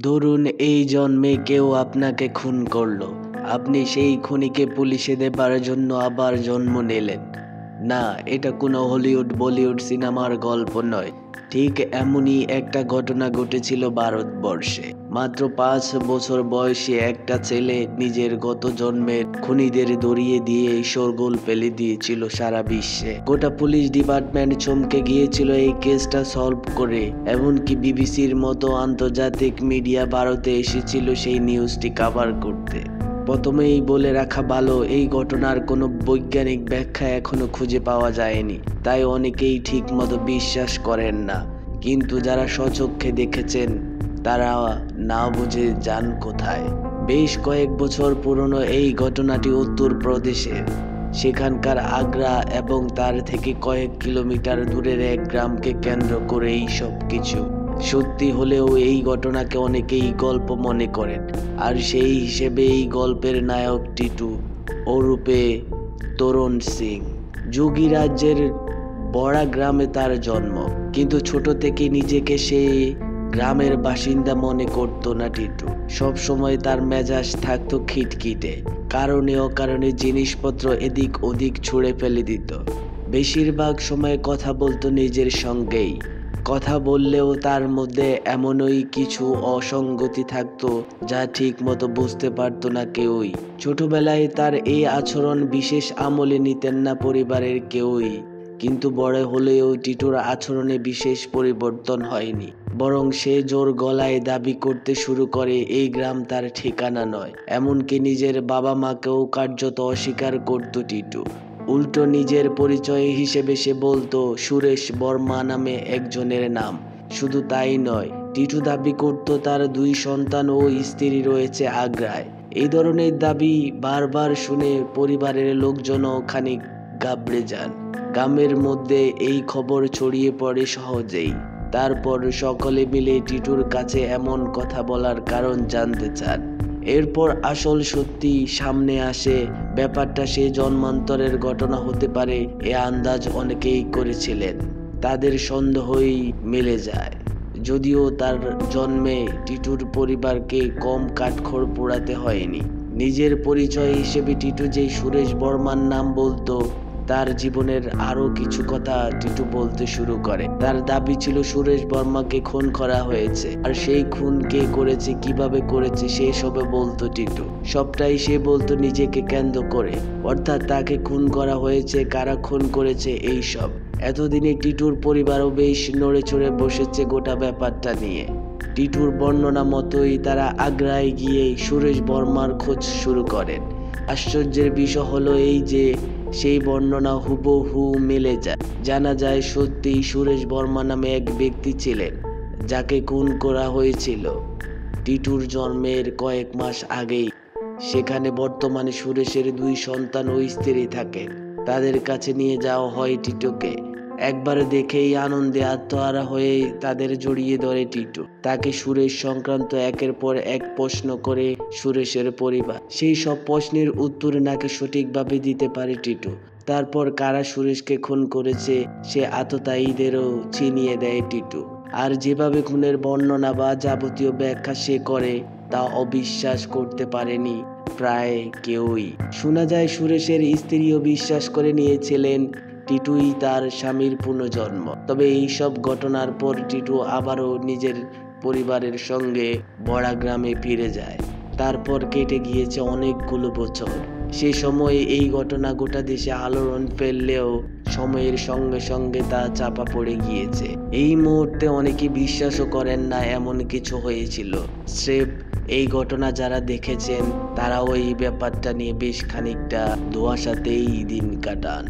ধরুন এই জন্মে কেউ আপনাকে খুন করলো, আপনি সেই খুনিকে পুলিশে দেবার জন্য আবার জন্ম নিলেন। না, এটা কোনো হলিউড বলিউড সিনেমার গল্প নয়। ঠিক এমনই একটা ঘটনা ঘটেছিল ভারতবর্ষে। মাত্র 5 বছর বয়সী একটা ছেলে নিজের গত জন্মের খুনিদের ধরিয়ে দিয়ে শোরগোল ফেলে দিয়েছিল সারা বিশ্বে। গোটা পুলিশ ডিপার্টমেন্ট চমকে গিয়েছিল এই কেসটা সলভ করে। এমনকি বিবিসির মতো আন্তর্জাতিক মিডিয়া ভারতে এসেছিল সেই নিউজটি কভার করতে। প্রথমেই বলে রাখা ভালো, এই ঘটনার কোনো বৈজ্ঞানিক ব্যাখ্যা এখনো খুঁজে পাওয়া যায়নি, তাই অনেকেই ঠিক মতো বিশ্বাস করেন না। কিন্তু যারা স্বচক্ষে দেখেছেন তারা না বুঝে যান কোথায়। বেশ কয়েক বছর পুরনো এই ঘটনাটি উত্তরপ্রদেশের। সেখানকার আগ্রা এবং তার থেকে কয়েক কিলোমিটার দূরের এক গ্রামকে কেন্দ্র করে এই সব কিছু। সত্যি হলেও এই ঘটনাকে অনেকেই গল্প মনে করেন, আর সেই হিসেবে এই গল্পের নায়ক টিটু ওরূপে তরুণ সিং। যোগী রাজ্যের বড়া গ্রামে তার জন্ম, কিন্তু ছোট থেকে নিজেকে সে গ্রামের বাসিন্দা মনে করত না টিটু। সব সময় তার মেজাজ থাকতো খিটখিটে, কারণে অকারণে জিনিসপত্র এদিক ওদিক ছুঁড়ে ফেলে দিত। বেশিরভাগ সময় কথা বলতো নিজের সঙ্গেই। কথা বললেও তার মধ্যে এমনই কিছু অসঙ্গতি থাকতো যা ঠিক মতো বুঝতে পারতো না কেউই। ছোটবেলায় তার এই আচরণ বিশেষ আমলে নিতেন না পরিবারের কেউই, কিন্তু বড় হলেও টিটুর আচরণে বিশেষ পরিবর্তন হয়নি, বরং সে জোর গলায় দাবি করতে শুরু করে এই গ্রাম তার ঠিকানা নয়। এমনকি নিজের বাবা মাকেও কার্যত অস্বীকার করত টিটু। উল্টো নিজের পরিচয় হিসেবে সে বলতো সুরেশ বর্মা নামে একজনের নাম। শুধু তাই নয়, টিটু দাবি করত তার 2 সন্তান ও স্ত্রী রয়েছে আগ্রায়। এই ধরনের দাবি বারবার শুনে পরিবারের লোকজনও খানিক ঘাবড়ে যান। গ্রামের মধ্যে এই খবর ছড়িয়ে পড়ে সহজেই। তারপর সকলে মিলে টিটুর কাছে এমন কথা বলার কারণ জানতে চান। এরপর আসল সত্যি সামনে আসে। ব্যাপারটা সে জন্মান্তরের ঘটনা হতে পারে এ আন্দাজ অনেকেই করেছিলেন। তাদের সন্দেহই মিলে যায়। যদিও তার জন্মে টিটুর পরিবারকে কম কাঠখড় পোড়াতে হয়নি। নিজের পরিচয় হিসেবে টিটু যেই সুরেশ বর্মার নাম বলতো, তার জীবনের আরো কিছু কথা টিটু বলতে শুরু করে। তার দাবি ছিল সুরেশ বর্মাকে খুন করা হয়েছে, আর সেই খুন কে করেছে, কিভাবে করেছে সে সবে বলতো টিটু। সবটাই সে বলতো নিজেকে কেন্দ্র করে, অর্থাৎ তাকে খুন করা হয়েছে, কারা খুন করেছে এই সব। এতদিনে টিটুর পরিবারও বেশ নড়ে চড়ে বসেছে গোটা ব্যাপারটা নিয়ে। টিটুর বর্ণনা মতোই তারা আগ্রায় গিয়ে সুরেশ বর্মার খোঁজ শুরু করেন। আশ্চর্যের বিষয় হলো এই যে সেই বর্ণনা হুবহু মিলে যায়। জানা যায় সত্যিই সুরেশ বর্মা নামে এক ব্যক্তি ছিলেন, যাকে খুন করা হয়েছিল টিটুর জন্মের কয়েক মাস আগেই। সেখানে বর্তমানে সুরেশের 2 সন্তান ও স্ত্রী থাকেন। তাদের কাছে নিয়ে যাওয়া হয় টিটুকে। একবার দেখেই আনন্দে আত্মহারা হয়ে তাদের জড়িয়ে ধরে টিটু। তাকে সুরেশ সংক্রান্ত একের পর এক প্রশ্ন করে সুরেশের পরিবার। সেই সব প্রশ্নের উত্তর নাকি সঠিকভাবে দিতে পারে টিটু। তারপর কারা সুরেশকে খুন করেছে সে আততায়ীদেরও চিনিয়ে দেয় টিটু। আর যেভাবে খুনের বর্ণনা বা যাবতীয় ব্যাখ্যা সে করে, তা অবিশ্বাস করতে পারেনি প্রায় কেউই। শোনা যায় সুরেশের স্ত্রীও বিশ্বাস করে নিয়েছিলেন টিটুই তার স্বামীর পুনর্জন্ম। তবে এই সব ঘটনার পর টিটু আবারও নিজের পরিবারের সঙ্গে বড়া গ্রামে ফিরে যায়। তারপর কেটে গিয়েছে অনেকগুলো বছর। সে সময় এই ঘটনা গোটা দেশে আলোড়ন ফেললেও সময়ের সঙ্গে সঙ্গে তা চাপা পড়ে গিয়েছে। এই মুহূর্তে অনেকে বিশ্বাসও করেন না এমন কিছু হয়েছিল। স্রেফ এই ঘটনা যারা দেখেছেন তারাও এই ব্যাপারটা নিয়ে বেশ খানিকটা ধোঁয়াশাতেই দিন কাটান।